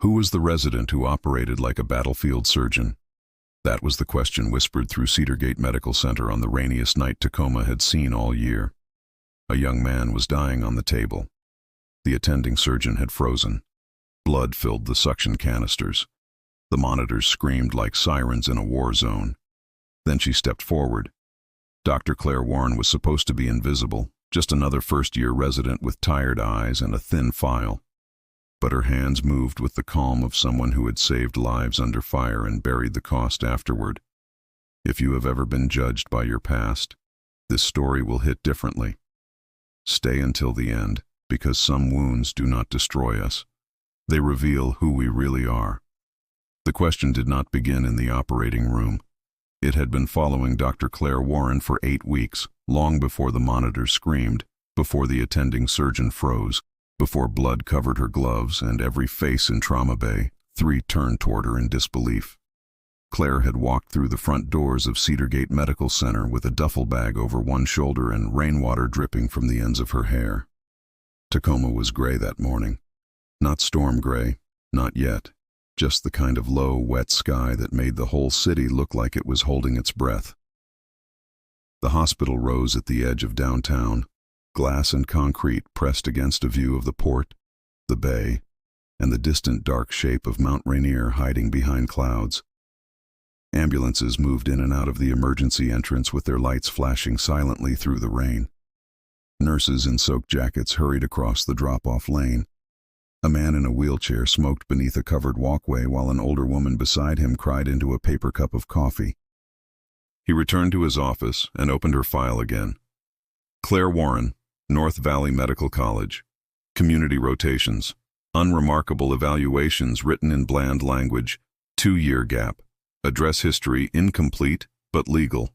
Who was the resident who operated like a battlefield surgeon? That was the question whispered through Cedar Gate Medical Center on the rainiest night Tacoma had seen all year. A young man was dying on the table. The attending surgeon had frozen. Blood filled the suction canisters. The monitors screamed like sirens in a war zone. Then she stepped forward. Dr. Claire Warren was supposed to be invisible, just another first-year resident with tired eyes and a thin file. But her hands moved with the calm of someone who had saved lives under fire and buried the cost afterward. If you have ever been judged by your past, this story will hit differently. Stay until the end, because some wounds do not destroy us. They reveal who we really are. The question did not begin in the operating room. It had been following Dr. Claire Warren for 8 weeks, long before the monitor screamed, before the attending surgeon froze, before blood covered her gloves and every face in trauma bay. 3 turned toward her in disbelief. Claire had walked through the front doors of Cedar Gate Medical Center with a duffel bag over one shoulder and rainwater dripping from the ends of her hair. Tacoma was gray that morning. Not storm gray, not yet. Just the kind of low, wet sky that made the whole city look like it was holding its breath. The hospital rose at the edge of downtown, glass and concrete pressed against a view of the port, the bay, and the distant dark shape of Mount Rainier hiding behind clouds. Ambulances moved in and out of the emergency entrance with their lights flashing silently through the rain. Nurses in soaked jackets hurried across the drop-off lane. A man in a wheelchair smoked beneath a covered walkway while an older woman beside him cried into a paper cup of coffee. He returned to his office and opened her file again. Claire Warren, North Valley Medical College. Community rotations. Unremarkable evaluations written in bland language. 2-year gap. Address history incomplete but legal.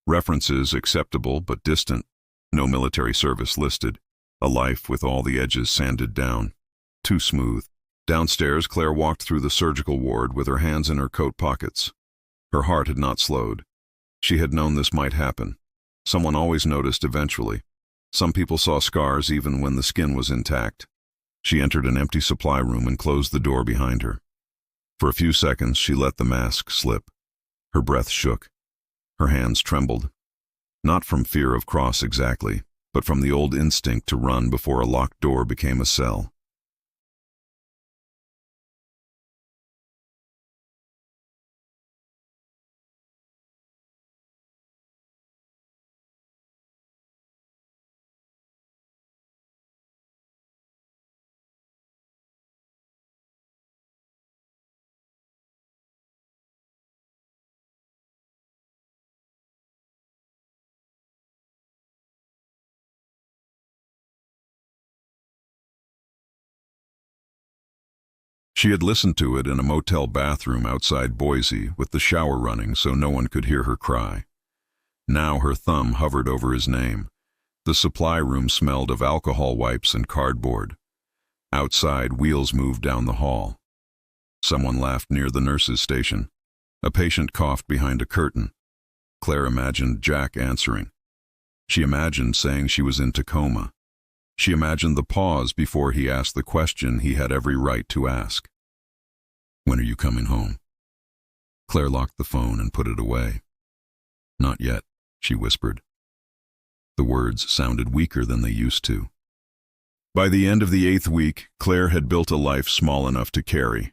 References acceptable but distant. No military service listed. A life with all the edges sanded down. Too smooth. Downstairs, Claire walked through the surgical ward with her hands in her coat pockets. Her heart had not slowed. She had known this might happen. Someone always noticed eventually. Some people saw scars even when the skin was intact. She entered an empty supply room and closed the door behind her. For a few seconds, she let the mask slip. Her breath shook. Her hands trembled. Not from fear of Cross exactly, but from the old instinct to run before a locked door became a cell. She had listened to it in a motel bathroom outside Boise with the shower running so no one could hear her cry. Now her thumb hovered over his name. The supply room smelled of alcohol wipes and cardboard. Outside, wheels moved down the hall. Someone laughed near the nurse's station. A patient coughed behind a curtain. Claire imagined Jack answering. She imagined saying she was in Tacoma. She imagined the pause before he asked the question he had every right to ask. "When are you coming home?" Claire locked the phone and put it away. "Not yet," she whispered. The words sounded weaker than they used to. By the end of the 8th week, Claire had built a life small enough to carry.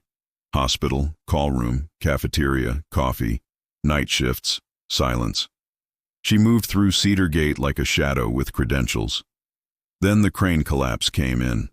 Hospital, call room, cafeteria, coffee, night shifts, silence. She moved through Cedar Gate like a shadow with credentials. Then the crane collapse came in.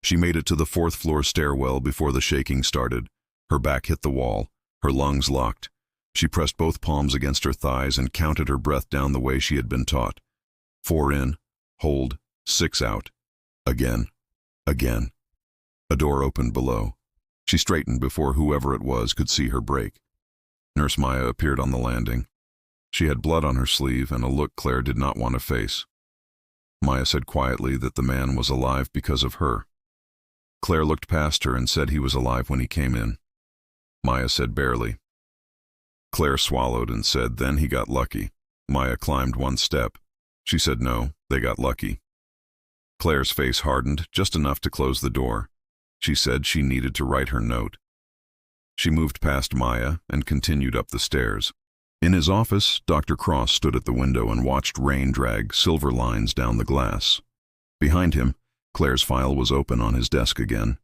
She made it to the 4th floor stairwell before the shaking started. Her back hit the wall, her lungs locked. She pressed both palms against her thighs and counted her breath down the way she had been taught. 4 in, hold, 6 out. Again. Again. A door opened below. She straightened before whoever it was could see her break. Nurse Maya appeared on the landing. She had blood on her sleeve and a look Claire did not want to face. Maya said quietly that the man was alive because of her. Claire looked past her and said he was alive when he came in. Maya said barely. Claire swallowed and said then he got lucky. Maya climbed one step. She said no, they got lucky. Claire's face hardened just enough to close the door. She said she needed to write her note. She moved past Maya and continued up the stairs. In his office, Dr. Cross stood at the window and watched rain drag silver lines down the glass. Behind him, Claire's file was open on his desk again.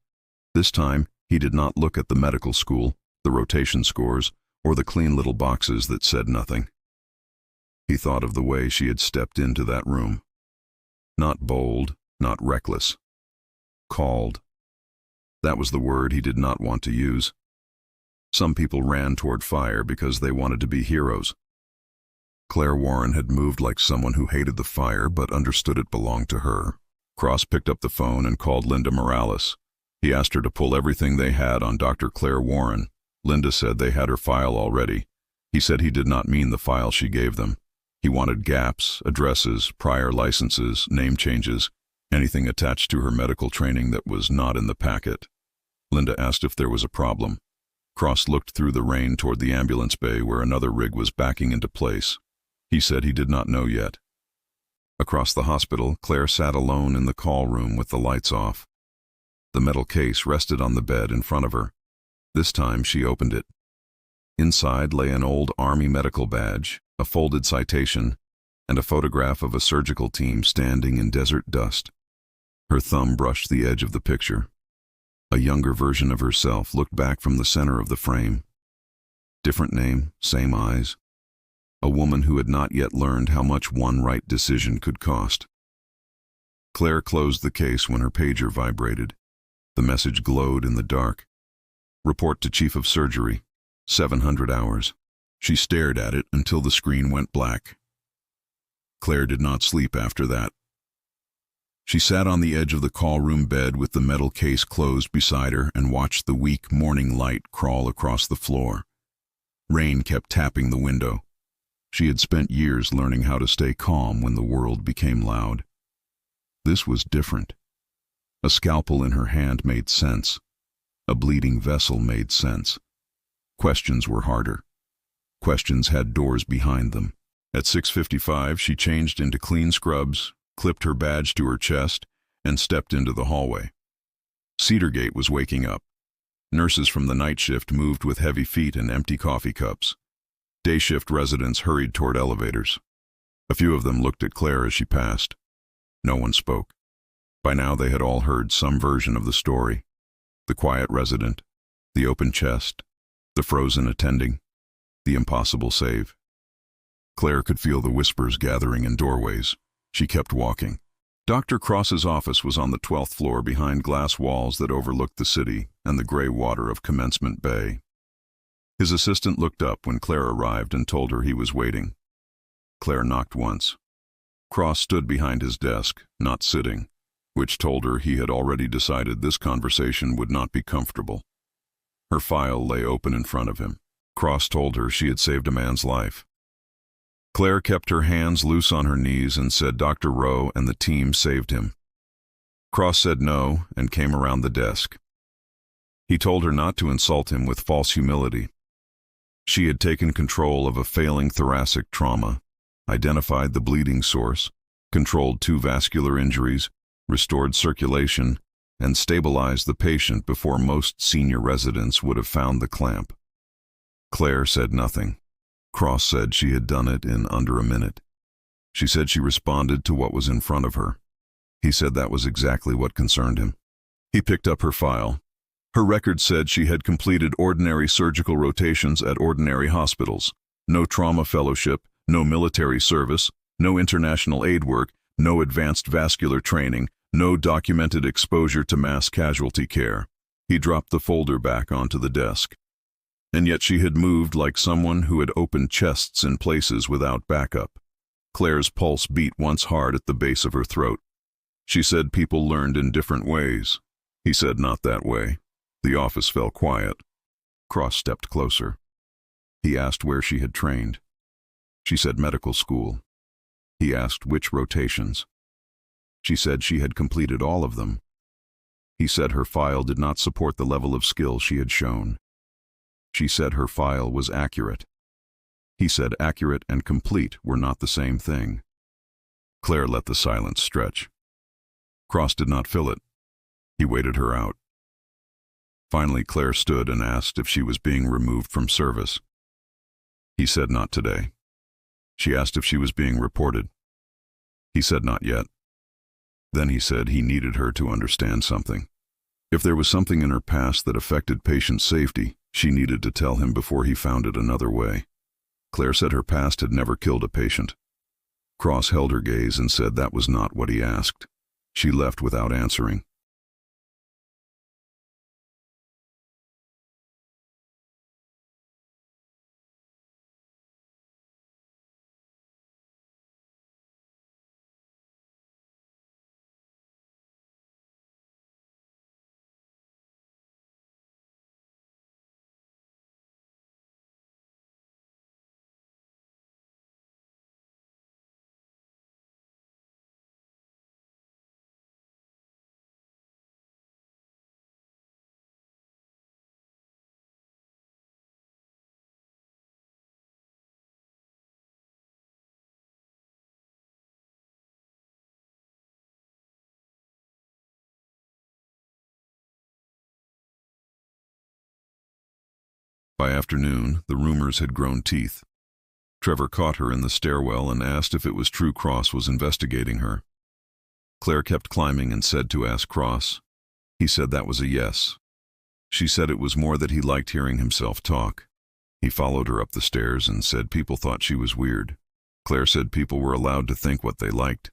This time, he did not look at the medical school, the rotation scores, or the clean little boxes that said nothing. He thought of the way she had stepped into that room. Not bold, not reckless. Called. That was the word he did not want to use. Some people ran toward fire because they wanted to be heroes. Claire Warren had moved like someone who hated the fire but understood it belonged to her. Cross picked up the phone and called Linda Morales. He asked her to pull everything they had on Dr. Claire Warren. Linda said they had her file already. He said he did not mean the file she gave them. He wanted gaps, addresses, prior licenses, name changes, anything attached to her medical training that was not in the packet. Linda asked if there was a problem. Cross looked through the rain toward the ambulance bay where another rig was backing into place. He said he did not know yet. Across the hospital, Claire sat alone in the call room with the lights off. The metal case rested on the bed in front of her. This time she opened it. Inside lay an old Army medical badge, a folded citation, and a photograph of a surgical team standing in desert dust. Her thumb brushed the edge of the picture. A younger version of herself looked back from the center of the frame. Different name, same eyes. A woman who had not yet learned how much one right decision could cost. Claire closed the case when her pager vibrated. The message glowed in the dark. Report to Chief of Surgery, 700 hours. She stared at it until the screen went black. Claire did not sleep after that. She sat on the edge of the call room bed with the metal case closed beside her and watched the weak morning light crawl across the floor. Rain kept tapping the window. She had spent years learning how to stay calm when the world became loud. This was different. A scalpel in her hand made sense. A bleeding vessel made sense. Questions were harder. Questions had doors behind them. At 6:55, she changed into clean scrubs, clipped her badge to her chest, and stepped into the hallway. Cedargate was waking up. Nurses from the night shift moved with heavy feet and empty coffee cups. Day shift residents hurried toward elevators. A few of them looked at Claire as she passed. No one spoke. By now they had all heard some version of the story. The quiet resident, the open chest, the frozen attending, the impossible save. Claire could feel the whispers gathering in doorways. She kept walking. Dr. Cross's office was on the 12th floor behind glass walls that overlooked the city and the gray water of Commencement Bay. His assistant looked up when Claire arrived and told her he was waiting. Claire knocked once. Cross stood behind his desk, not sitting, which told her he had already decided this conversation would not be comfortable. Her file lay open in front of him. Cross told her she had saved a man's life. Claire kept her hands loose on her knees and said Dr. Rowe and the team saved him. Cross said no and came around the desk. He told her not to insult him with false humility. She had taken control of a failing thoracic trauma, identified the bleeding source, controlled 2 vascular injuries, restored circulation, and stabilized the patient before most senior residents would have found the clamp. Claire said nothing. Cross said she had done it in under a minute. She said she responded to what was in front of her. He said that was exactly what concerned him. He picked up her file. Her record said she had completed ordinary surgical rotations at ordinary hospitals. No trauma fellowship, no military service, no international aid work, no advanced vascular training, no documented exposure to mass casualty care. He dropped the folder back onto the desk. And yet she had moved like someone who had opened chests in places without backup. Claire's pulse beat once hard at the base of her throat. She said people learned in different ways. He said not that way. The office fell quiet. Cross stepped closer. He asked where she had trained. She said medical school. He asked which rotations. She said she had completed all of them. He said her file did not support the level of skill she had shown. She said her file was accurate. He said accurate and complete were not the same thing. Claire let the silence stretch. Cross did not fill it. He waited her out. Finally, Claire stood and asked if she was being removed from service. He said not today. She asked if she was being reported. He said not yet. Then he said he needed her to understand something. If there was something in her past that affected patient safety, she needed to tell him before he found it another way. Claire said her past had never killed a patient. Cross held her gaze and said that was not what he asked. She left without answering. By afternoon, the rumors had grown teeth. Trevor caught her in the stairwell and asked if it was true Cross was investigating her. Claire kept climbing and said to ask Cross. He said that was a yes. She said it was more that he liked hearing himself talk. He followed her up the stairs and said people thought she was weird. Claire said people were allowed to think what they liked.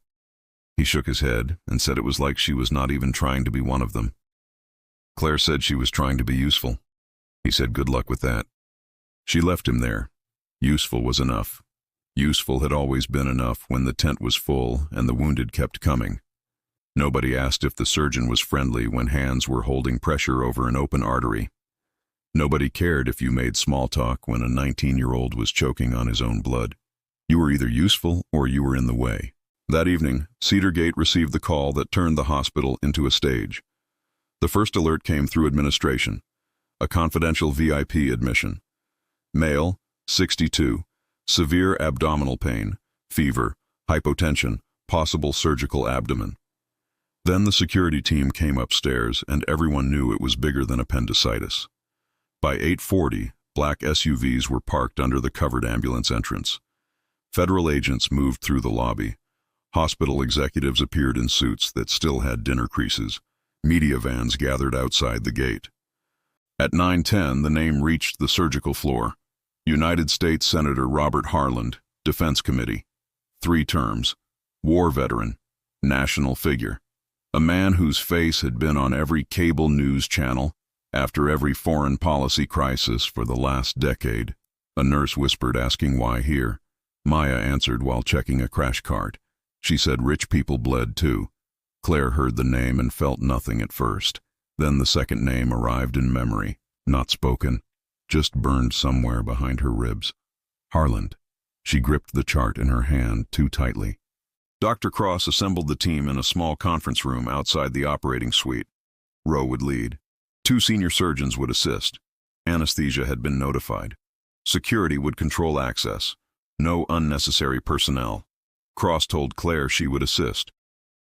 He shook his head and said it was like she was not even trying to be one of them. Claire said she was trying to be useful. He said good luck with that. She left him there. Useful was enough. Useful had always been enough when the tent was full and the wounded kept coming. Nobody asked if the surgeon was friendly when hands were holding pressure over an open artery. Nobody cared if you made small talk when a 19-year-old was choking on his own blood. You were either useful or you were in the way. That evening, Cedar Gate received the call that turned the hospital into a stage. The first alert came through administration. A confidential VIP admission. Male, 62, severe abdominal pain, fever, hypotension, possible surgical abdomen. Then the security team came upstairs and everyone knew it was bigger than appendicitis. By 8:40, black SUVs were parked under the covered ambulance entrance. Federal agents moved through the lobby. Hospital executives appeared in suits that still had dinner creases. Media vans gathered outside the gate. At 9:10, the name reached the surgical floor. United States Senator Robert Harland, Defense Committee. 3 terms. War veteran. National figure. A man whose face had been on every cable news channel after every foreign policy crisis for the last decade. A nurse whispered, asking why here. Maya answered while checking a crash cart. She said rich people bled too. Claire heard the name and felt nothing at first. Then the second name arrived in memory, not spoken, just burned somewhere behind her ribs. Harland. She gripped the chart in her hand too tightly. Dr. Cross assembled the team in a small conference room outside the operating suite. Rowe would lead. 2 senior surgeons would assist. Anesthesia had been notified. Security would control access. No unnecessary personnel. Cross told Claire she would assist.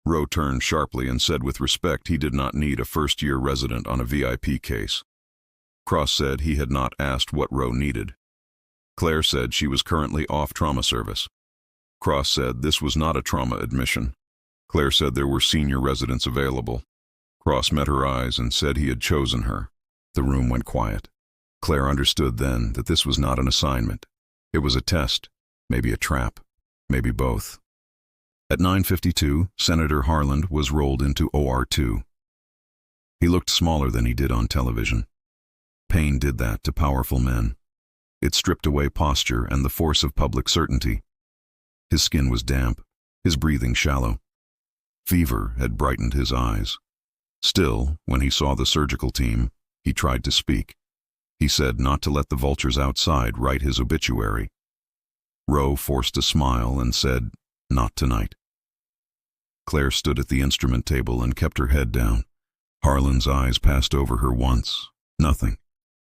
Rowe turned sharply and said with respect he did not need a first-year resident on a VIP case. Cross said he had not asked what Rowe needed. Claire said she was currently off trauma service. Cross said this was not a trauma admission. Claire said there were senior residents available. Cross met her eyes and said he had chosen her. The room went quiet. Claire understood then that this was not an assignment. It was a test, maybe a trap, maybe both. At 9:52, Senator Harland was rolled into OR2. He looked smaller than he did on television. Pain did that to powerful men. It stripped away posture and the force of public certainty. His skin was damp, his breathing shallow. Fever had brightened his eyes. Still, when he saw the surgical team, he tried to speak. He said not to let the vultures outside write his obituary. Rowe forced a smile and said, "Not tonight." Claire stood at the instrument table and kept her head down. Harlan's eyes passed over her once. Nothing.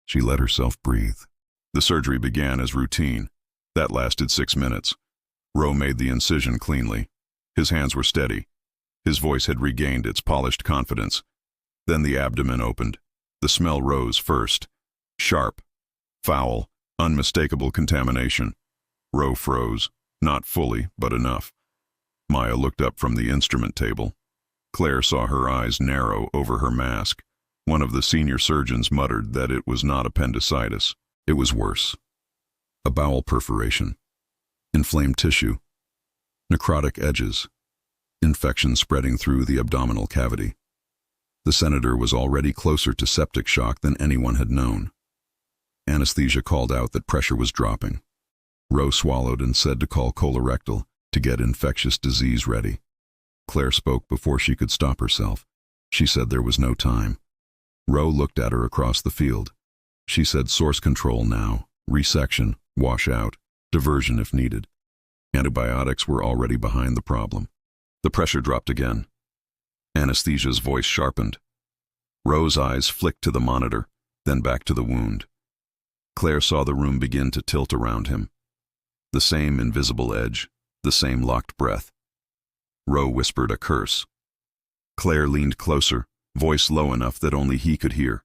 She let herself breathe. The surgery began as routine. That lasted 6 minutes. Rowe made the incision cleanly. His hands were steady. His voice had regained its polished confidence. Then the abdomen opened. The smell rose first. Sharp, foul, unmistakable contamination. Rowe froze. Not fully, but enough. Maya looked up from the instrument table. Claire saw her eyes narrow over her mask. One of the senior surgeons muttered that it was not appendicitis. It was worse. A bowel perforation. Inflamed tissue. Necrotic edges. Infection spreading through the abdominal cavity. The senator was already closer to septic shock than anyone had known. Anesthesia called out that pressure was dropping. Rowe swallowed and said to call colorectal to get infectious disease ready. Claire spoke before she could stop herself. She said there was no time. Rowe looked at her across the field. She said source control now, resection, wash out, diversion if needed. Antibiotics were already behind the problem. The pressure dropped again. Anesthesia's voice sharpened. Rowe's eyes flicked to the monitor, then back to the wound. Claire saw the room begin to tilt around him. The same invisible edge, the same locked breath. Rowe whispered a curse. Claire leaned closer, voice low enough that only he could hear.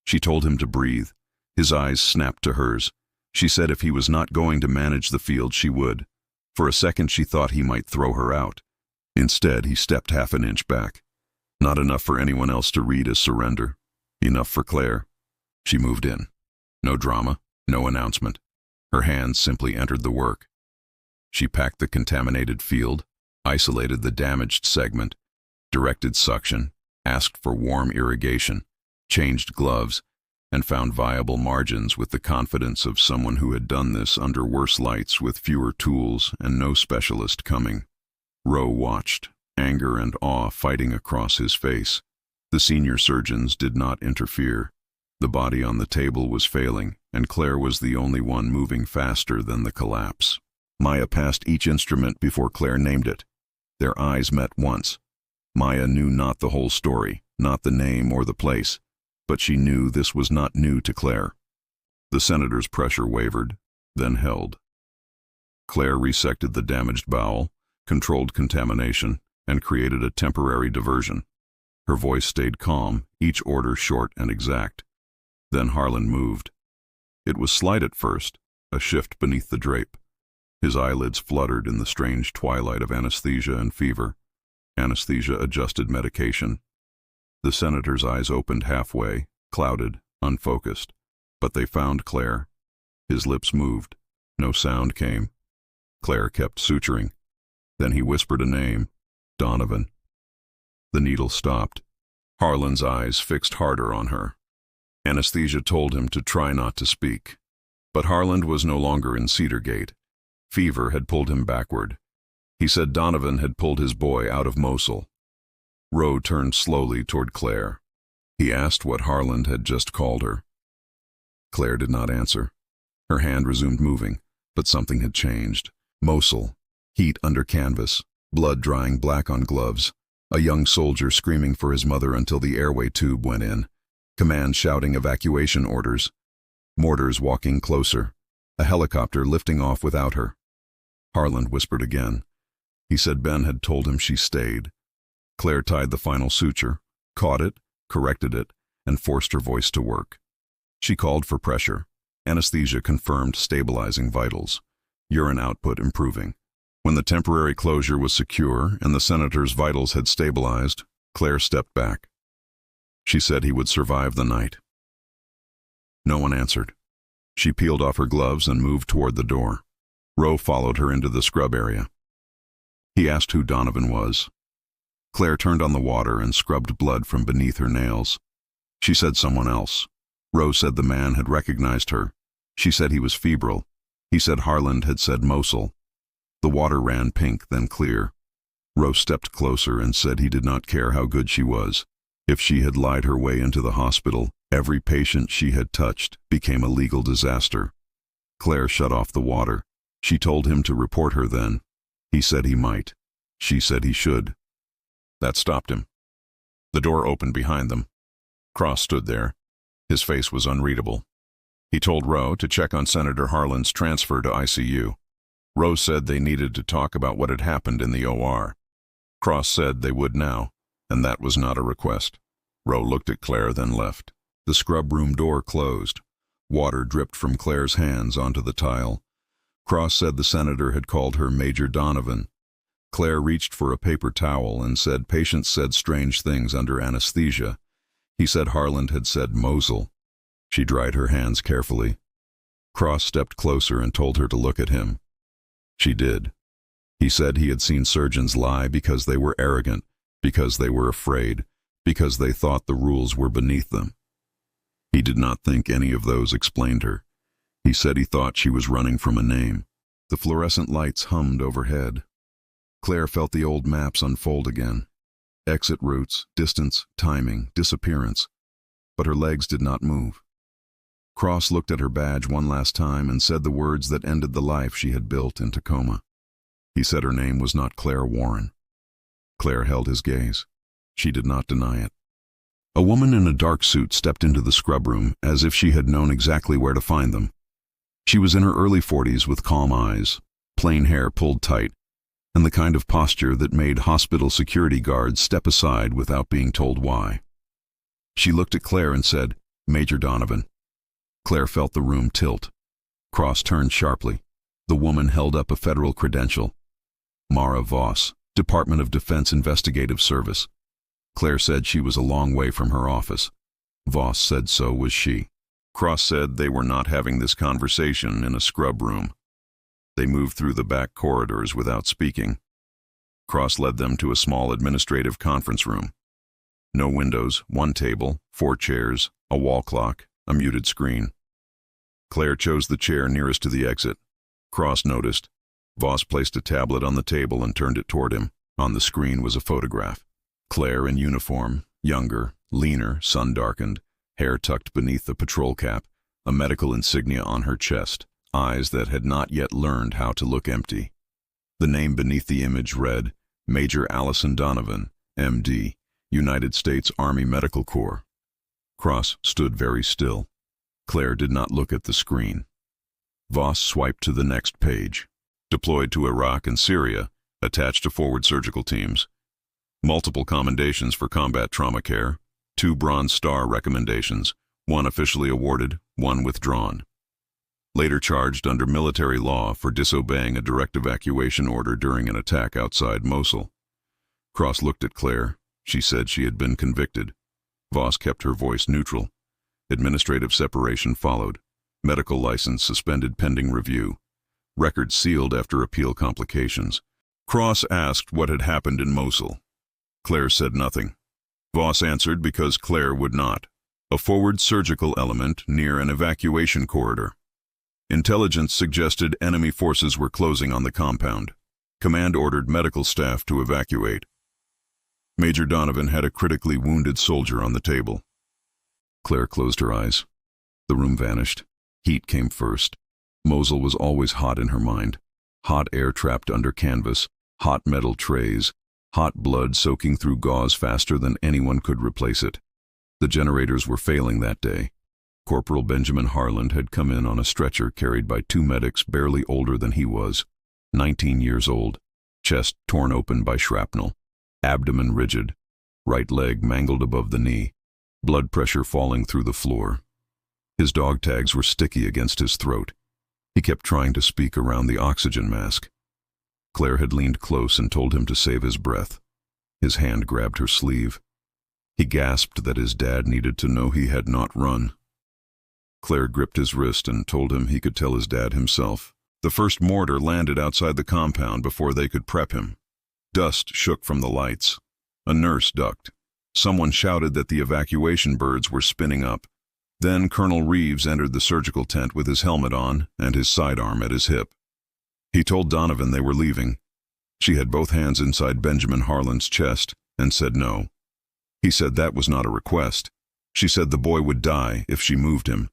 She told him to breathe. His eyes snapped to hers. She said if he was not going to manage the field, she would. For a second she thought he might throw her out. Instead, he stepped half an inch back. Not enough for anyone else to read as surrender. Enough for Claire. She moved in. No drama, no announcement. Her hands simply entered the work. She packed the contaminated field, isolated the damaged segment, directed suction, asked for warm irrigation, changed gloves, and found viable margins with the confidence of someone who had done this under worse lights with fewer tools and no specialist coming. Rowe watched, anger and awe fighting across his face. The senior surgeons did not interfere. The body on the table was failing, and Claire was the only one moving faster than the collapse. Maya passed each instrument before Claire named it. Their eyes met once. Maya knew not the whole story, not the name or the place, but she knew this was not new to Claire. The senator's pressure wavered, then held. Claire resected the damaged bowel, controlled contamination, and created a temporary diversion. Her voice stayed calm, each order short and exact. Then Harlan moved. It was slight at first, a shift beneath the drape. His eyelids fluttered in the strange twilight of anesthesia and fever. Anesthesia adjusted medication. The senator's eyes opened halfway, clouded, unfocused. But they found Claire. His lips moved. No sound came. Claire kept suturing. Then he whispered a name, Donovan. The needle stopped. Harlan's eyes fixed harder on her. Anesthesia told him to try not to speak. But Harlan was no longer in Cedar Gate. Fever had pulled him backward. He said Donovan had pulled his boy out of Mosul. Rowe turned slowly toward Claire. He asked what Harlan had just called her. Claire did not answer. Her hand resumed moving, but something had changed. Mosul, heat under canvas, blood drying black on gloves, a young soldier screaming for his mother until the airway tube went in, command shouting evacuation orders, mortars walking closer, a helicopter lifting off without her. Harlan whispered again. He said Ben had told him she stayed. Claire tied the final suture, caught it, corrected it, and forced her voice to work. She called for pressure. Anesthesia confirmed stabilizing vitals. Urine output improving. When the temporary closure was secure and the senator's vitals had stabilized, Claire stepped back. She said he would survive the night. No one answered. She peeled off her gloves and moved toward the door. Rowe followed her into the scrub area. He asked who Donovan was. Claire turned on the water and scrubbed blood from beneath her nails. She said someone else. Rowe said the man had recognized her. She said he was febrile. He said Harlan had said Mosul. The water ran pink, then clear. Rose stepped closer and said he did not care how good she was. If she had lied her way into the hospital, every patient she had touched became a legal disaster. Claire shut off the water. She told him to report her then. He said he might. She said he should. That stopped him. The door opened behind them. Cross stood there. His face was unreadable. He told Rowe to check on Senator Harlan's transfer to ICU. Rose said they needed to talk about what had happened in the OR. Cross said they would now, and that was not a request. Rowe looked at Claire, then left. The scrub room door closed. Water dripped from Claire's hands onto the tile. Cross said the senator had called her Major Donovan. Claire reached for a paper towel and said patients said strange things under anesthesia. He said Harlan had said Mosul. She dried her hands carefully. Cross stepped closer and told her to look at him. She did. He said he had seen surgeons lie because they were arrogant, because they were afraid, because they thought the rules were beneath them. He did not think any of those explained her. He said he thought she was running from a name. The fluorescent lights hummed overhead. Claire felt the old maps unfold again. Exit routes, distance, timing, disappearance. But her legs did not move. Cross looked at her badge one last time and said the words that ended the life she had built in Tacoma. He said her name was not Claire Warren. Claire held his gaze. She did not deny it. A woman in a dark suit stepped into the scrub room as if she had known exactly where to find them. She was in her early 40s with calm eyes, plain hair pulled tight, and the kind of posture that made hospital security guards step aside without being told why. She looked at Claire and said, "Major Donovan." Claire felt the room tilt. Cross turned sharply. The woman held up a federal credential. Mara Voss, Department of Defense Investigative Service. Claire said she was a long way from her office. Voss said so was she. Cross said they were not having this conversation in a scrub room. They moved through the back corridors without speaking. Cross led them to a small administrative conference room. No windows, one table, 4 chairs, a wall clock, a muted screen. Claire chose the chair nearest to the exit. Cross noticed. Voss placed a tablet on the table and turned it toward him. On the screen was a photograph. Claire in uniform, younger, leaner, sun-darkened, hair tucked beneath the patrol cap, a medical insignia on her chest, eyes that had not yet learned how to look empty. The name beneath the image read, Major Allison Donovan, M.D., United States Army Medical Corps. Cross stood very still. Claire did not look at the screen. Voss swiped to the next page. Deployed to Iraq and Syria, attached to forward surgical teams. Multiple commendations for combat trauma care, 2 Bronze Star recommendations, 1 officially awarded, 1 withdrawn. Later charged under military law for disobeying a direct evacuation order during an attack outside Mosul. Cross looked at Claire. She said she had been convicted. Voss kept her voice neutral. Administrative separation followed. Medical license suspended pending review. Record sealed after appeal complications. Cross asked what had happened in Mosul. Claire said nothing. Voss answered because Claire would not. A forward surgical element near an evacuation corridor. Intelligence suggested enemy forces were closing on the compound. Command ordered medical staff to evacuate. Major Donovan had a critically wounded soldier on the table. Claire closed her eyes. The room vanished. Heat came first. Mosul was always hot in her mind. Hot air trapped under canvas, hot metal trays, hot blood soaking through gauze faster than anyone could replace it. The generators were failing that day. Corporal Benjamin Harlan had come in on a stretcher carried by 2 medics barely older than he was, 19 years old, chest torn open by shrapnel, abdomen rigid, right leg mangled above the knee, blood pressure falling through the floor. His dog tags were sticky against his throat. He kept trying to speak around the oxygen mask. Claire had leaned close and told him to save his breath. His hand grabbed her sleeve. He gasped that his dad needed to know he had not run. Claire gripped his wrist and told him he could tell his dad himself. The first mortar landed outside the compound before they could prep him. Dust shook from the lights. A nurse ducked. Someone shouted that the evacuation birds were spinning up. Then Colonel Reeves entered the surgical tent with his helmet on and his sidearm at his hip. He told Donovan they were leaving. She had both hands inside Benjamin Harlan's chest and said no. He said that was not a request. She said the boy would die if she moved him.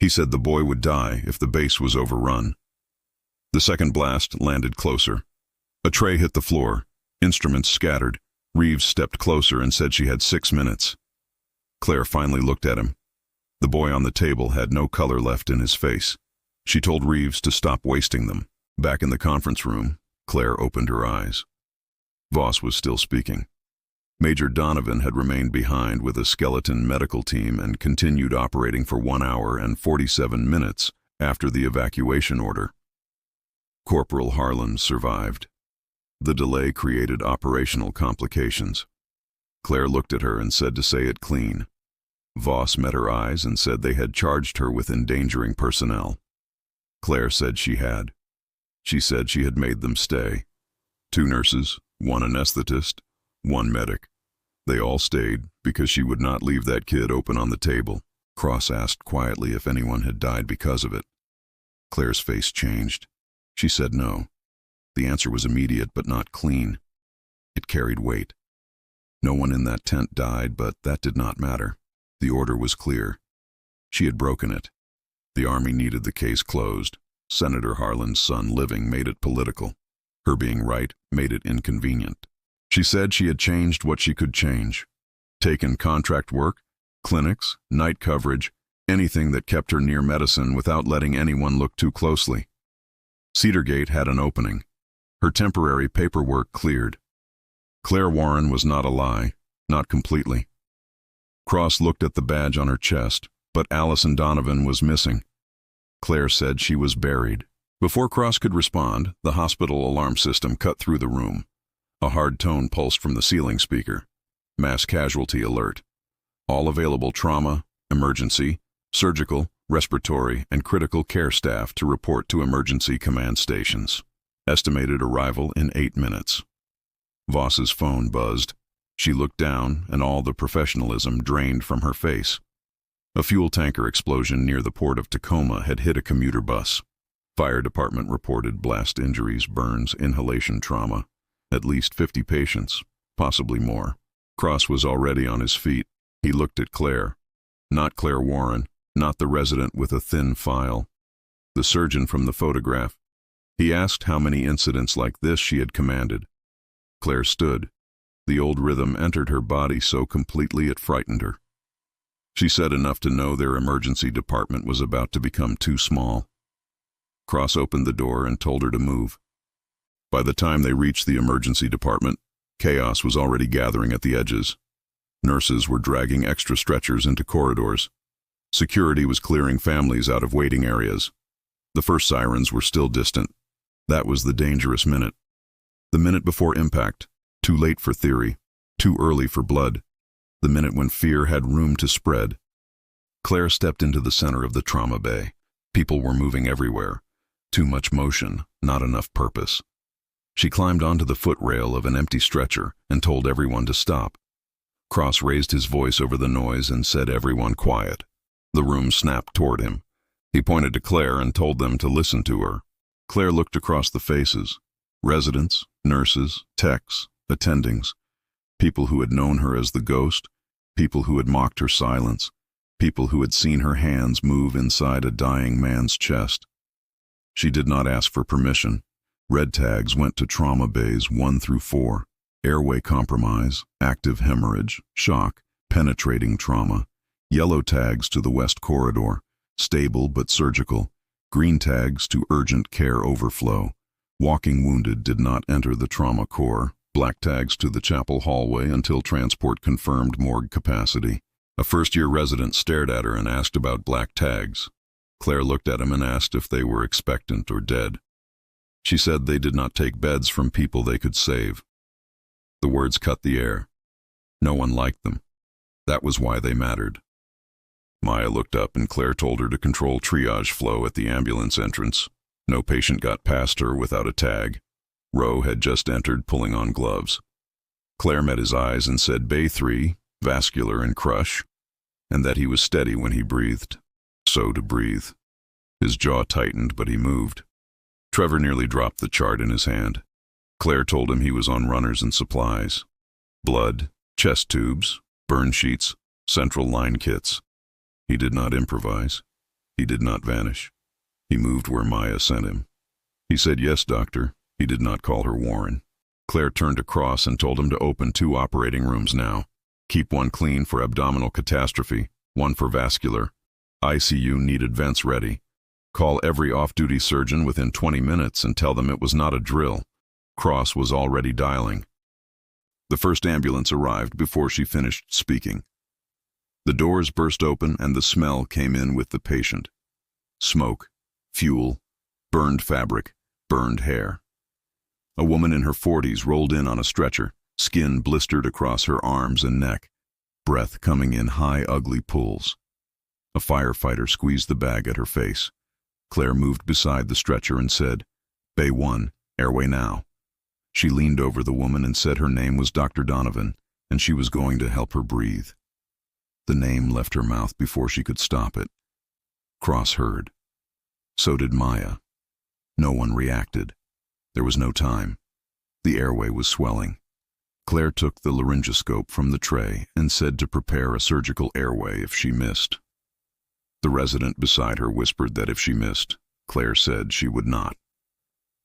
He said the boy would die if the base was overrun. The second blast landed closer. A tray hit the floor. Instruments scattered. Reeves stepped closer and said she had 6 minutes. Claire finally looked at him. The boy on the table had no color left in his face. She told Reeves to stop wasting them. Back in the conference room, Claire opened her eyes. Voss was still speaking. Major Donovan had remained behind with a skeleton medical team and continued operating for 1 hour and 47 minutes after the evacuation order. Corporal Harlan survived. The delay created operational complications. Claire looked at her and said to say it clean. Voss met her eyes and said they had charged her with endangering personnel. Claire said she had. She said she had made them stay. 2 nurses, 1 anesthetist, 1 medic. They all stayed because she would not leave that kid open on the table. Cross asked quietly if anyone had died because of it. Claire's face changed. She said no. The answer was immediate but not clean. It carried weight. No one in that tent died, but that did not matter. The order was clear. She had broken it. The Army needed the case closed. Senator Harlan's son living made it political. Her being right made it inconvenient. She said she had changed what she could change. Taken contract work, clinics, night coverage, anything that kept her near medicine without letting anyone look too closely. Cedargate had an opening. Her temporary paperwork cleared. Claire Warren was not a lie, not completely. Cross looked at the badge on her chest, but Allison Donovan was missing. Claire said she was buried. Before Cross could respond, the hospital alarm system cut through the room. A hard tone pulsed from the ceiling speaker. Mass casualty alert. All available trauma, emergency, surgical, respiratory, and critical care staff to report to emergency command stations. Estimated arrival in 8 minutes. Voss's phone buzzed. She looked down, and all the professionalism drained from her face. A fuel tanker explosion near the port of Tacoma had hit a commuter bus. Fire department reported blast injuries, burns, inhalation trauma. At least 50 patients, possibly more. Cross was already on his feet. He looked at Claire. Not Claire Warren, not the resident with a thin file. The surgeon from the photograph. He asked how many incidents like this she had commanded. Claire stood. The old rhythm entered her body so completely it frightened her. She said enough to know their emergency department was about to become too small. Cross opened the door and told her to move. By the time they reached the emergency department, chaos was already gathering at the edges. Nurses were dragging extra stretchers into corridors. Security was clearing families out of waiting areas. The first sirens were still distant. That was the dangerous minute. The minute before impact, too late for theory, too early for blood. The minute when fear had room to spread. Claire stepped into the center of the trauma bay. People were moving everywhere. Too much motion, not enough purpose. She climbed onto the footrail of an empty stretcher and told everyone to stop. Cross raised his voice over the noise and said everyone quiet. The room snapped toward him. He pointed to Claire and told them to listen to her. Claire looked across the faces. Residents, nurses, techs, attendings. People who had known her as the ghost. People who had mocked her silence. People who had seen her hands move inside a dying man's chest. She did not ask for permission. Red tags went to trauma bays 1 through 4. Airway compromise, active hemorrhage, shock, penetrating trauma. Yellow tags to the west corridor, stable but surgical. Green tags to urgent care overflow. Walking wounded did not enter the trauma core. Black tags to the chapel hallway until transport confirmed morgue capacity. A first-year resident stared at her and asked about black tags. Claire looked at him and asked if they were expectant or dead. She said they did not take beds from people they could save. The words cut the air. No one liked them. That was why they mattered. Maya looked up and Claire told her to control triage flow at the ambulance entrance. No patient got past her without a tag. Rowe had just entered, pulling on gloves. Claire met his eyes and said Bay 3, vascular and crush, and that he was steady when he breathed. So to breathe. His jaw tightened, but he moved. Trevor nearly dropped the chart in his hand. Claire told him he was on runners and supplies. Blood, chest tubes, burn sheets, central line kits. He did not improvise. He did not vanish. He moved where Maya sent him. He said, "Yes, doctor." He did not call her Warren. Claire turned to Cross and told him to open 2 operating rooms now. Keep one clean for abdominal catastrophe, one for vascular. ICU needed vents ready. Call every off-duty surgeon within 20 minutes and tell them it was not a drill. Cross was already dialing. The first ambulance arrived before she finished speaking. The doors burst open and the smell came in with the patient. Smoke, fuel, burned fabric, burned hair. A woman in her 40s rolled in on a stretcher, skin blistered across her arms and neck, breath coming in high, ugly pulls. A firefighter squeezed the bag at her face. Claire moved beside the stretcher and said, "Bay 1, airway now." She leaned over the woman and said her name was Dr. Donovan, and she was going to help her breathe. The name left her mouth before she could stop it. Cross heard. So did Maya. No one reacted. There was no time. The airway was swelling. Claire took the laryngoscope from the tray and said to prepare a surgical airway if she missed. The resident beside her whispered that if she missed, Claire said she would not.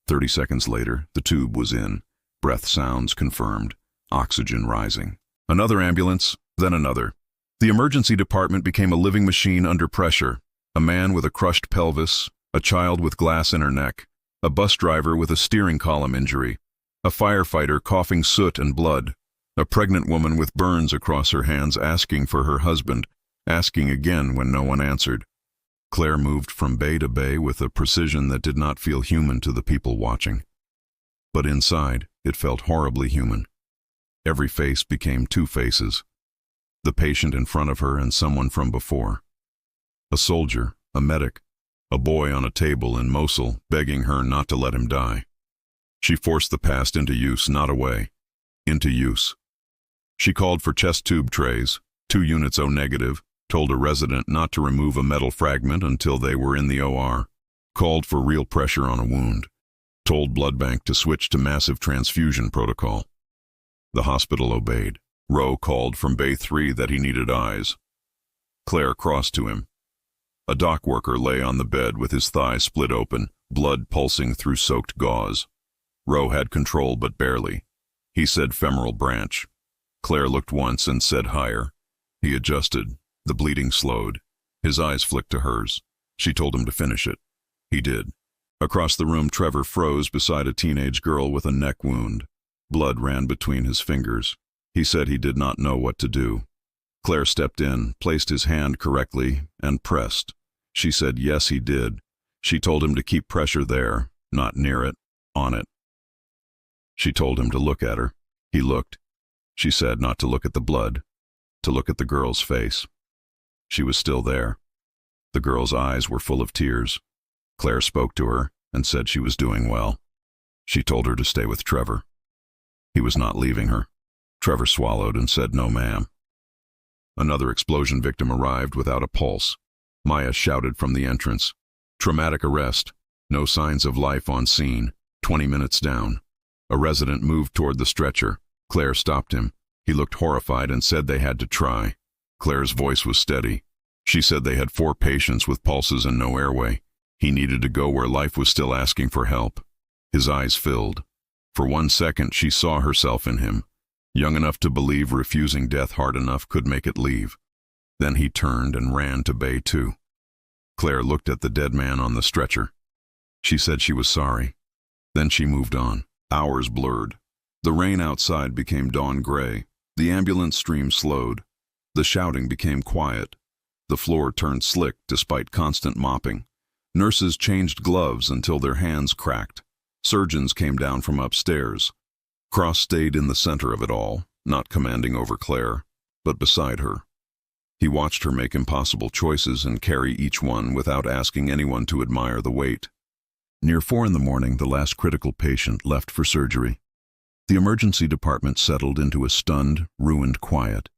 30 seconds later, the tube was in. Breath sounds confirmed. Oxygen rising. Another ambulance, then another. The emergency department became a living machine under pressure. A man with a crushed pelvis, a child with glass in her neck, a bus driver with a steering column injury, a firefighter coughing soot and blood, a pregnant woman with burns across her hands asking for her husband, asking again when no one answered. Claire moved from bay to bay with a precision that did not feel human to the people watching. But inside, it felt horribly human. Every face became 2 faces. The patient in front of her and someone from before. A soldier, a medic, a boy on a table in Mosul begging her not to let him die. She forced the past into use, not away. Into use. She called for chest tube trays, 2 units O negative, told a resident not to remove a metal fragment until they were in the OR, called for real pressure on a wound, told blood bank to switch to massive transfusion protocol. The hospital obeyed. Rowe called from Bay 3 that he needed eyes. Claire crossed to him. A dock worker lay on the bed with his thigh split open, blood pulsing through soaked gauze. Rowe had control but barely. He said femoral branch. Claire looked once and said higher. He adjusted. The bleeding slowed. His eyes flicked to hers. She told him to finish it. He did. Across the room, Trevor froze beside a teenage girl with a neck wound. Blood ran between his fingers. He said he did not know what to do. Claire stepped in, placed his hand correctly, and pressed. She said yes, he did. She told him to keep pressure there, not near it, on it. She told him to look at her. He looked. She said not to look at the blood, to look at the girl's face. She was still there. The girl's eyes were full of tears. Claire spoke to her and said she was doing well. She told her to stay with Trevor. He was not leaving her. Trevor swallowed and said, "No, ma'am." Another explosion victim arrived without a pulse. Maya shouted from the entrance. Traumatic arrest. No signs of life on scene. 20 minutes down. A resident moved toward the stretcher. Claire stopped him. He looked horrified and said they had to try. Claire's voice was steady. She said they had 4 patients with pulses and no airway. He needed to go where life was still asking for help. His eyes filled. For 1 second she saw herself in him, young enough to believe refusing death hard enough could make it leave. Then he turned and ran to Bay 2. Claire looked at the dead man on the stretcher. She said she was sorry. Then she moved on. Hours blurred. The rain outside became dawn gray. The ambulance stream slowed. The shouting became quiet. The floor turned slick despite constant mopping. Nurses changed gloves until their hands cracked. Surgeons came down from upstairs. Cross stayed in the center of it all, not commanding over Claire, but beside her. He watched her make impossible choices and carry each one without asking anyone to admire the weight. Near 4 a.m, the last critical patient left for surgery. The emergency department settled into a stunned, ruined quiet.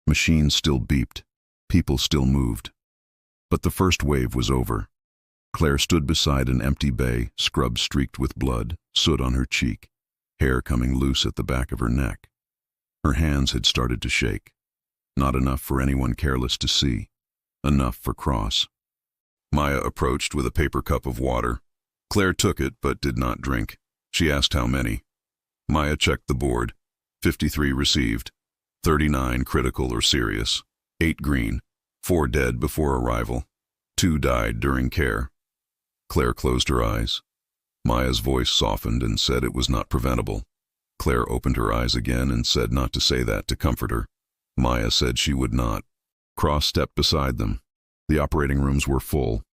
Machines still beeped. People still moved. But the first wave was over. Claire stood beside an empty bay, scrub streaked with blood, soot on her cheek. hair coming loose at the back of her neck. Her hands had started to shake. Not enough for anyone careless to see. Enough for Cross. Maya approached with a paper cup of water. Claire took it but did not drink. She asked how many. Maya checked the board. 53 received. 39 critical or serious. 8 green. 4 dead before arrival. 2 died during care. Claire closed her eyes. Maya's voice softened and said it was not preventable. Claire opened her eyes again and said not to say that to comfort her. Maya said she would not. Cross stepped beside them. The operating rooms were full.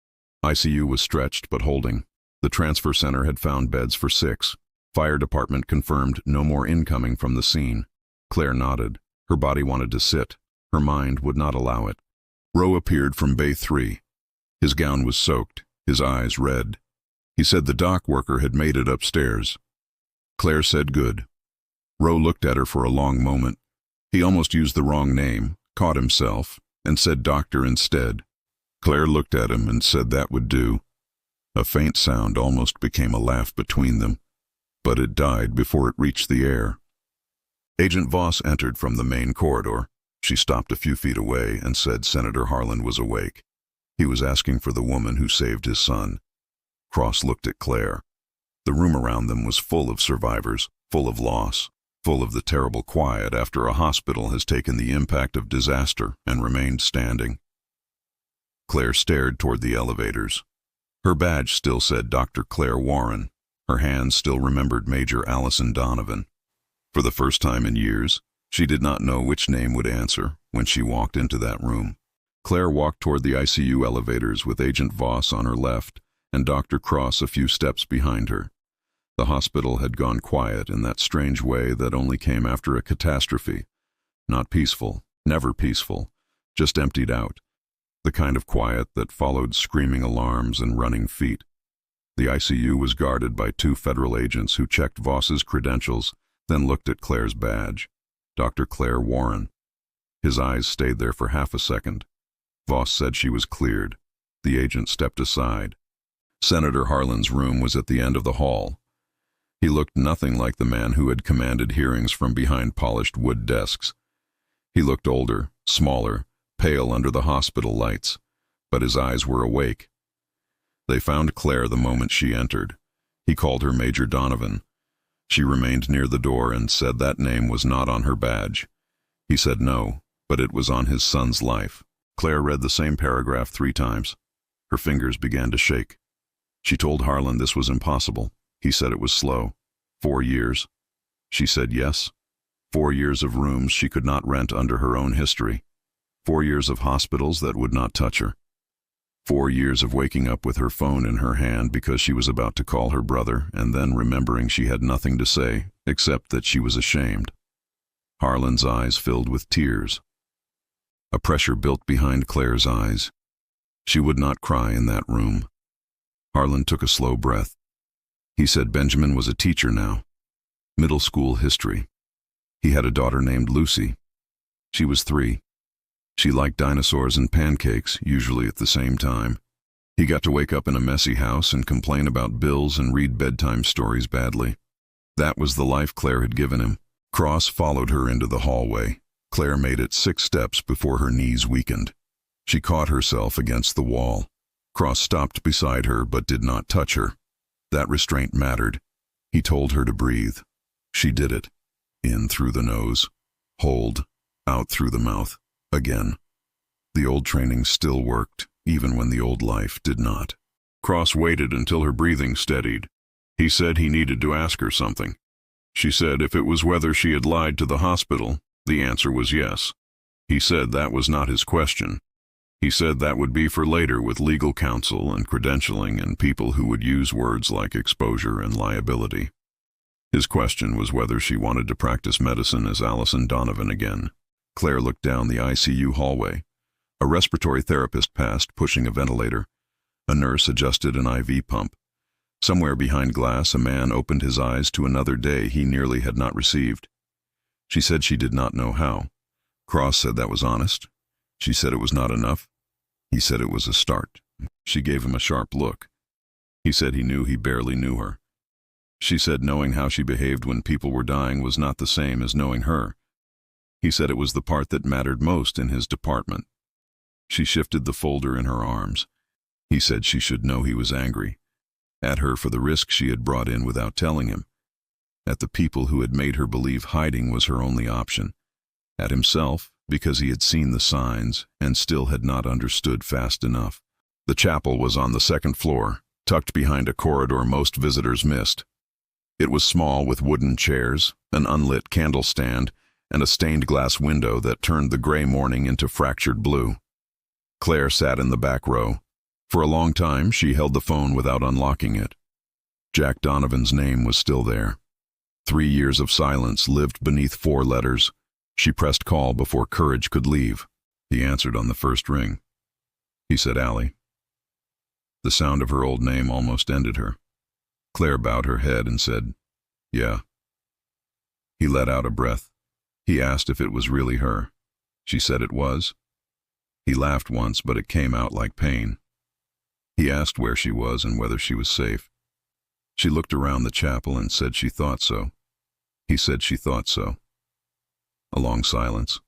ICU was stretched but holding. The transfer center had found beds for 6. Fire department confirmed no more incoming from the scene. Claire nodded. Her body wanted to sit. Her mind would not allow it. Rowe appeared from Bay 3. His gown was soaked, his eyes red. He said the dock worker had made it upstairs. Claire said good. Rowe looked at her for a long moment. He almost used the wrong name, caught himself, and said doctor instead. Claire looked at him and said that would do. A faint sound almost became a laugh between them, but it died before it reached the air. Agent Voss entered from the main corridor. She stopped a few feet away and said Senator Harlan was awake. He was asking for the woman who saved his son. Cross looked at Claire. The room around them was full of survivors, full of loss, full of the terrible quiet after a hospital has taken the impact of disaster and remained standing. Claire stared toward the elevators. Her badge still said Dr. Claire Warren. Her hands still remembered Major Allison Donovan. For the first time in years, she did not know which name would answer when she walked into that room. Claire walked toward the ICU elevators with Agent Voss on her left and Dr. Cross a few steps behind her. The hospital had gone quiet in that strange way that only came after a catastrophe. Not peaceful, never peaceful, just emptied out. The kind of quiet that followed screaming alarms and running feet. The ICU was guarded by 2 federal agents who checked Voss's credentials, then looked at Claire's badge. Dr. Claire Warren. His eyes stayed there for half a second. Voss said she was cleared. The agent stepped aside. Senator Harlan's room was at the end of the hall. He looked nothing like the man who had commanded hearings from behind polished wood desks. He looked older, smaller, pale under the hospital lights, but his eyes were awake. They found Claire the moment she entered. He called her Major Donovan. She remained near the door and said that name was not on her badge. He said no, but it was on his son's life. Claire read the same paragraph 3 times. Her fingers began to shake. She told Harlan this was impossible. He said it was slow. 4 years. She said yes. 4 years of rooms she could not rent under her own history. 4 years of hospitals that would not touch her. 4 years of waking up with her phone in her hand because she was about to call her brother and then remembering she had nothing to say except that she was ashamed. Harlan's eyes filled with tears. A pressure built behind Claire's eyes. She would not cry in that room. Harlan took a slow breath. He said Benjamin was a teacher now. Middle school history. He had a daughter named Lucy. She was 3. She liked dinosaurs and pancakes, usually at the same time. He got to wake up in a messy house and complain about bills and read bedtime stories badly. That was the life Claire had given him. Cross followed her into the hallway. Claire made it 6 steps before her knees weakened. She caught herself against the wall. Cross stopped beside her but did not touch her. That restraint mattered. He told her to breathe. She did it. In through the nose. Hold. Out through the mouth. Again. The old training still worked, even when the old life did not. Cross waited until her breathing steadied. He said he needed to ask her something. She said if it was whether she had lied to the hospital, the answer was yes. He said that was not his question. He said that would be for later with legal counsel and credentialing and people who would use words like exposure and liability. His question was whether she wanted to practice medicine as Allison Donovan again. Claire looked down the ICU hallway. A respiratory therapist passed, pushing a ventilator. A nurse adjusted an IV pump. Somewhere behind glass, a man opened his eyes to another day he nearly had not received. She said she did not know how. Cross said that was honest. She said it was not enough. He said it was a start. She gave him a sharp look. He said he knew he barely knew her. She said knowing how she behaved when people were dying was not the same as knowing her. He said it was the part that mattered most in his department. She shifted the folder in her arms. He said she should know he was angry. At her for the risk she had brought in without telling him. At the people who had made her believe hiding was her only option. At himself, because he had seen the signs and still had not understood fast enough. The chapel was on the second floor, tucked behind a corridor most visitors missed. It was small with wooden chairs, an unlit candle stand, and a stained glass window that turned the gray morning into fractured blue. Claire sat in the back row. For a long time, she held the phone without unlocking it. Jack Donovan's name was still there. 3 years of silence lived beneath 4 letters. She pressed call before courage could leave. He answered on the first ring. He said, "Allie." The sound of her old name almost ended her. Claire bowed her head and said, "Yeah." He let out a breath. He asked if it was really her. She said it was. He laughed once, but it came out like pain. He asked where she was and whether she was safe. She looked around the chapel and said she thought so. He said she thought so. A long silence.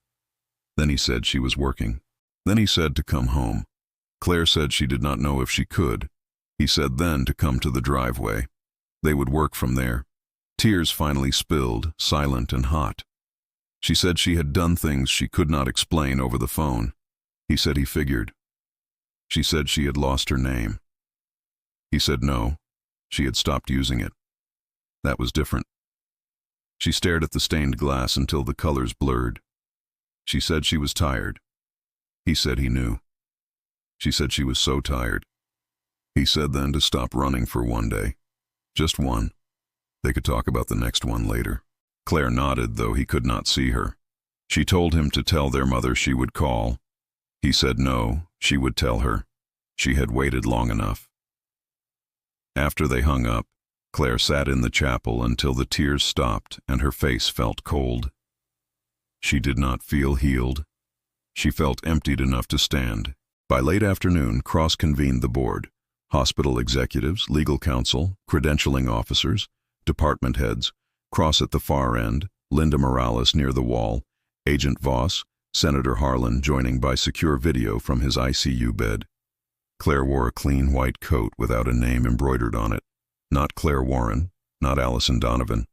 Then he said she was working. Then he said to come home. Claire said she did not know if she could. He said then to come to the driveway. They would work from there. Tears finally spilled, silent and hot. She said she had done things she could not explain over the phone. He said he figured. She said she had lost her name. He said no, she had stopped using it. That was different. She stared at the stained glass until the colors blurred. She said she was tired. He said he knew. She said she was so tired. He said then to stop running for one day. Just one. They could talk about the next one later. Claire nodded, though he could not see her. She told him to tell their mother she would call. He said no, she would tell her. She had waited long enough. After they hung up, Claire sat in the chapel until the tears stopped and her face felt cold. She did not feel healed. She felt emptied enough to stand. By late afternoon, Cross convened the board. Hospital executives, legal counsel, credentialing officers, department heads, Cross at the far end, Linda Morales near the wall, Agent Voss, Senator Harlan joining by secure video from his ICU bed. Claire wore a clean white coat without a name embroidered on it. Not Claire Warren, not Allison Donovan.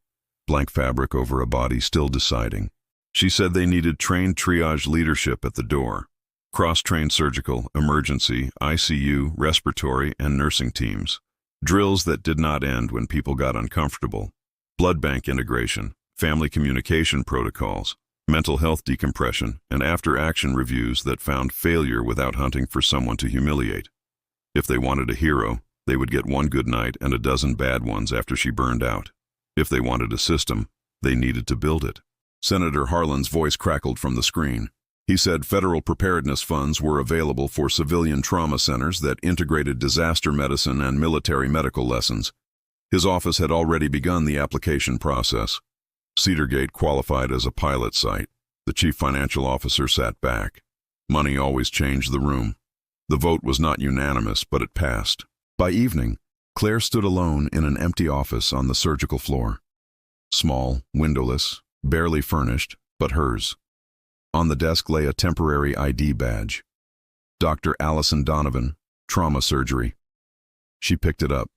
Blank fabric over a body still deciding. She said they needed trained triage leadership at the door. Cross-trained surgical, emergency, ICU, respiratory, and nursing teams. Drills that did not end when people got uncomfortable. Blood bank integration, family communication protocols, mental health decompression, and after-action reviews that found failure without hunting for someone to humiliate. If they wanted a hero, they would get one good night and a dozen bad ones after she burned out. If they wanted a system, they needed to build it. Senator Harlan's voice crackled from the screen. He said federal preparedness funds were available for civilian trauma centers that integrated disaster medicine and military medical lessons. His office had already begun the application process. Cedargate qualified as a pilot site. The chief financial officer sat back. Money always changed the room. The vote was not unanimous, but it passed. By evening, Claire stood alone in an empty office on the surgical floor. Small, windowless, barely furnished, but hers. On the desk lay a temporary ID badge. Dr. Allison Donovan, trauma surgery. She picked it up.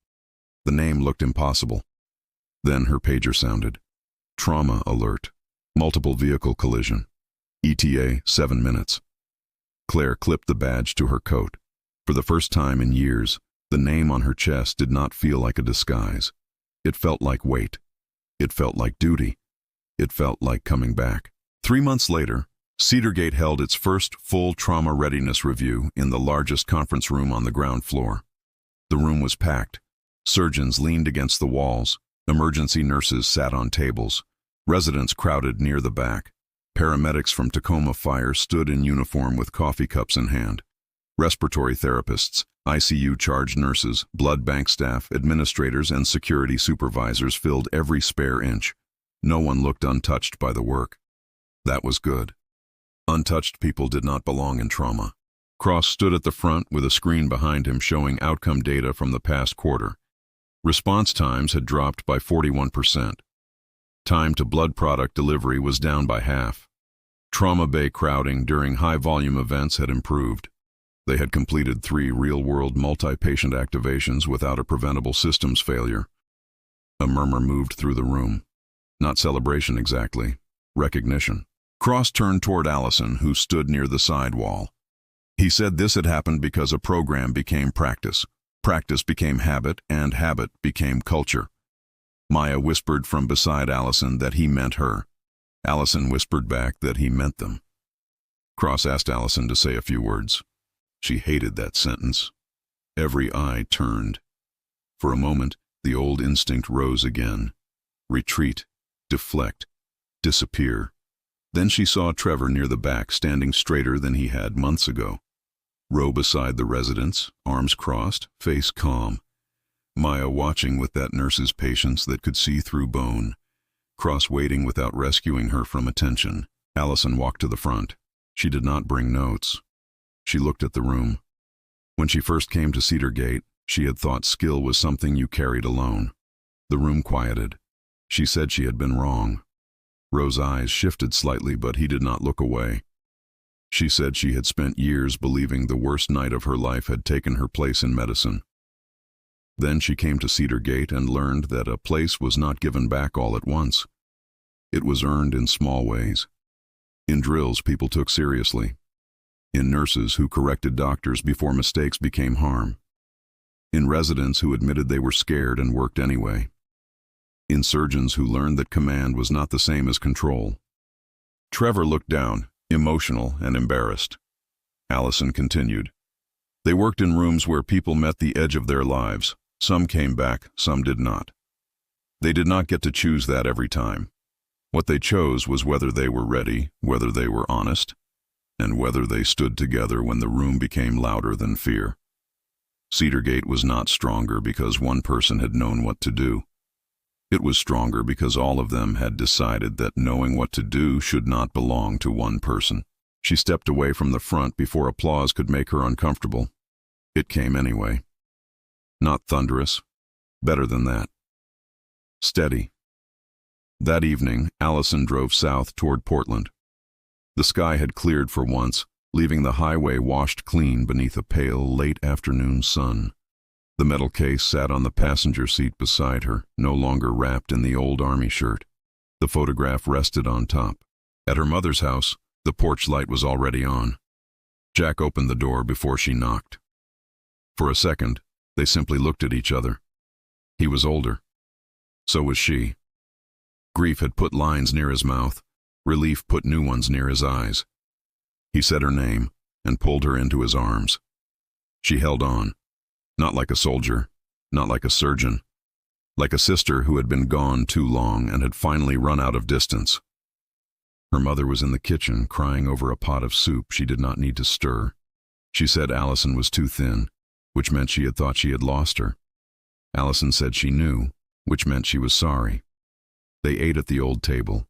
The name looked impossible. Then her pager sounded. Trauma alert. Multiple vehicle collision. ETA 7 minutes. Claire clipped the badge to her coat. For the first time in years, the name on her chest did not feel like a disguise. It felt like weight. It felt like duty. It felt like coming back. 3 months later, Cedargate held its first full trauma readiness review in the largest conference room on the ground floor. The room was packed. Surgeons leaned against the walls. Emergency nurses sat on tables. Residents crowded near the back. Paramedics from Tacoma Fire stood in uniform with coffee cups in hand. Respiratory therapists, ICU charge nurses, blood bank staff, administrators, and security supervisors filled every spare inch. No one looked untouched by the work. That was good. Untouched people did not belong in trauma. Cross stood at the front with a screen behind him showing outcome data from the past quarter. Response times had dropped by 41%. Time to blood product delivery was down by half. Trauma bay crowding during high-volume events had improved. They had completed 3 real-world multi-patient activations without a preventable systems failure. A murmur moved through the room. Not celebration exactly, recognition. Cross turned toward Allison, who stood near the side wall. He said this had happened because a program became practice. Practice became habit, and habit became culture. Maya whispered from beside Allison that he meant her. Allison whispered back that he meant them. Cross asked Allison to say a few words. She hated that sentence. Every eye turned. For a moment, the old instinct rose again. Retreat, deflect, disappear. Then she saw Trevor near the back, standing straighter than he had months ago. Row beside the residents, arms crossed, face calm. Maya watching with that nurse's patience that could see through bone. Cross waiting without rescuing her from attention. Allison walked to the front. She did not bring notes. She looked at the room. When she first came to Cedar Gate, she had thought skill was something you carried alone. The room quieted. She said she had been wrong. Ro's eyes shifted slightly, but he did not look away. She said she had spent years believing the worst night of her life had taken her place in medicine. Then she came to Cedar Gate and learned that a place was not given back all at once. It was earned in small ways. In drills people took seriously. In nurses who corrected doctors before mistakes became harm. In residents who admitted they were scared and worked anyway. In surgeons who learned that command was not the same as control. Trevor looked down, emotional and embarrassed. Allison continued. They worked in rooms where people met the edge of their lives. Some came back, some did not. They did not get to choose that every time. What they chose was whether they were ready, whether they were honest, and whether they stood together when the room became louder than fear. Cedar Gate was not stronger because one person had known what to do. It was stronger because all of them had decided that knowing what to do should not belong to one person. She stepped away from the front before applause could make her uncomfortable. It came anyway. Not thunderous. Better than that. Steady. That evening, Allison drove south toward Portland. The sky had cleared for once, leaving the highway washed clean beneath a pale, late afternoon sun. The metal case sat on the passenger seat beside her, no longer wrapped in the old army shirt. The photograph rested on top. At her mother's house, the porch light was already on. Jack opened the door before she knocked. For a second, they simply looked at each other. He was older. So was she. Grief had put lines near his mouth. Relief put new ones near his eyes. He said her name and pulled her into his arms. She held on. Not like a soldier, not like a surgeon. Like a sister who had been gone too long and had finally run out of distance. Her mother was in the kitchen, crying over a pot of soup she did not need to stir. She said Allison was too thin, which meant she had thought she had lost her. Allison said she knew, which meant she was sorry. They ate at the old table.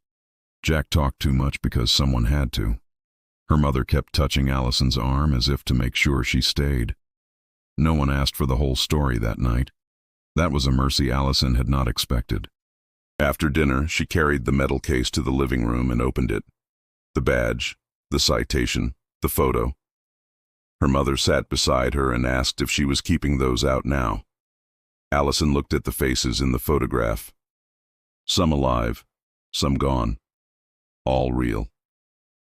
Jack talked too much because someone had to. Her mother kept touching Allison's arm as if to make sure she stayed. No one asked for the whole story that night. That was a mercy Allison had not expected. After dinner, she carried the metal case to the living room and opened it. The badge, the citation, the photo. Her mother sat beside her and asked if she was keeping those out now. Allison looked at the faces in the photograph. Some alive, some gone. All real.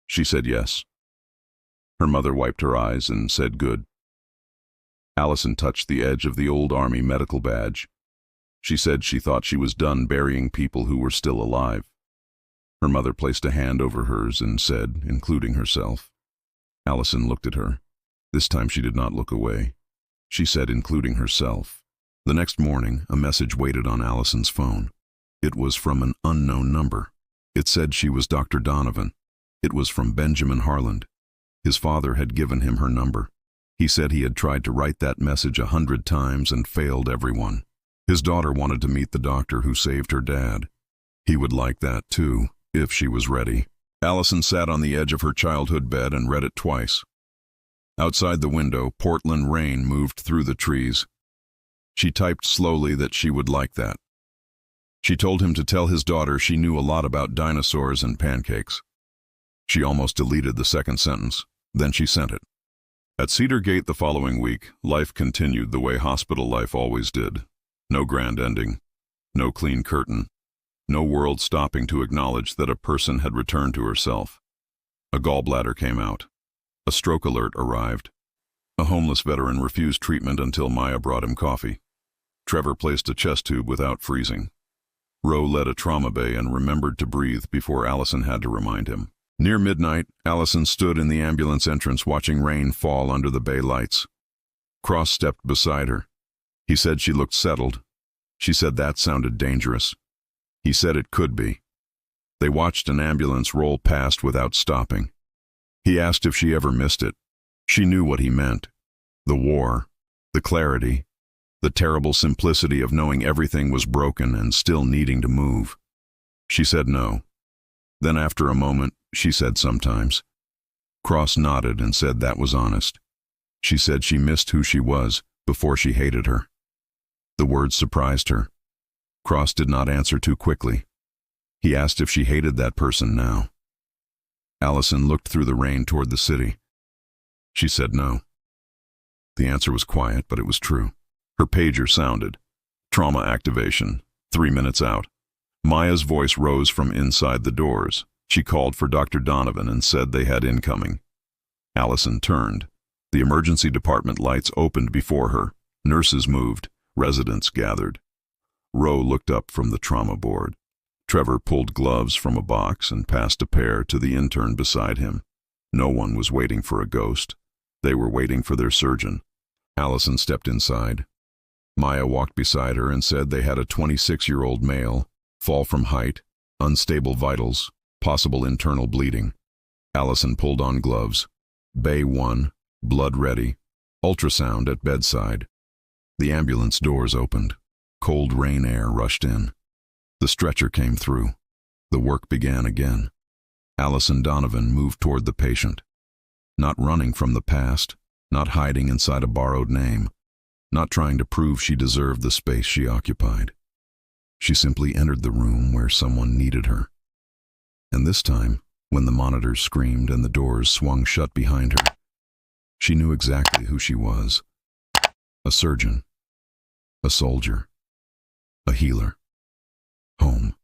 She said yes. Her mother wiped her eyes and said good. Allison touched the edge of the old Army medical badge. She said she thought she was done burying people who were still alive. Her mother placed a hand over hers and said, including herself. Allison looked at her. This time she did not look away. She said, including herself. The next morning, a message waited on Allison's phone. It was from an unknown number. It said she was Dr. Donovan. It was from Benjamin Harland. His father had given him her number. He said he had tried to write that message 100 times and failed everyone. His daughter wanted to meet the doctor who saved her dad. He would like that too, if she was ready. Allison sat on the edge of her childhood bed and read it twice. Outside the window, Portland rain moved through the trees. She typed slowly that she would like that. She told him to tell his daughter she knew a lot about dinosaurs and pancakes. She almost deleted the second sentence, then she sent it. At Cedar Gate the following week, life continued the way hospital life always did. No grand ending, no clean curtain, no world stopping to acknowledge that a person had returned to herself. A gallbladder came out. A stroke alert arrived. A homeless veteran refused treatment until Maya brought him coffee. Trevor placed a chest tube without freezing. Roe led a trauma bay and remembered to breathe before Allison had to remind him. Near midnight, Allison stood in the ambulance entrance watching rain fall under the bay lights. Cross stepped beside her. He said she looked settled. She said that sounded dangerous. He said it could be. They watched an ambulance roll past without stopping. He asked if she ever missed it. She knew what he meant. The war, the clarity, the terrible simplicity of knowing everything was broken and still needing to move. She said no. Then after a moment, she said sometimes. Cross nodded and said that was honest. She said she missed who she was before she hated her. The words surprised her. Cross did not answer too quickly. He asked if she hated that person now. Allison looked through the rain toward the city. She said no. The answer was quiet, but it was true. Her pager sounded. Trauma activation. 3 minutes out. Maya's voice rose from inside the doors. She called for Dr. Donovan and said they had incoming. Allison turned. The emergency department lights opened before her. Nurses moved. Residents gathered. Roe looked up from the trauma board. Trevor pulled gloves from a box and passed a pair to the intern beside him. No one was waiting for a ghost. They were waiting for their surgeon. Allison stepped inside. Maya walked beside her and said they had a 26-year-old male, fall from height, unstable vitals, possible internal bleeding. Allison pulled on gloves. Bay 1, blood ready, ultrasound at bedside. The ambulance doors opened. Cold rain air rushed in. The stretcher came through. The work began again. Allison Donovan moved toward the patient. Not running from the past, not hiding inside a borrowed name, not trying to prove she deserved the space she occupied. She simply entered the room where someone needed her. And this time, when the monitors screamed and the doors swung shut behind her, she knew exactly who she was. A surgeon. A soldier. A healer. Home.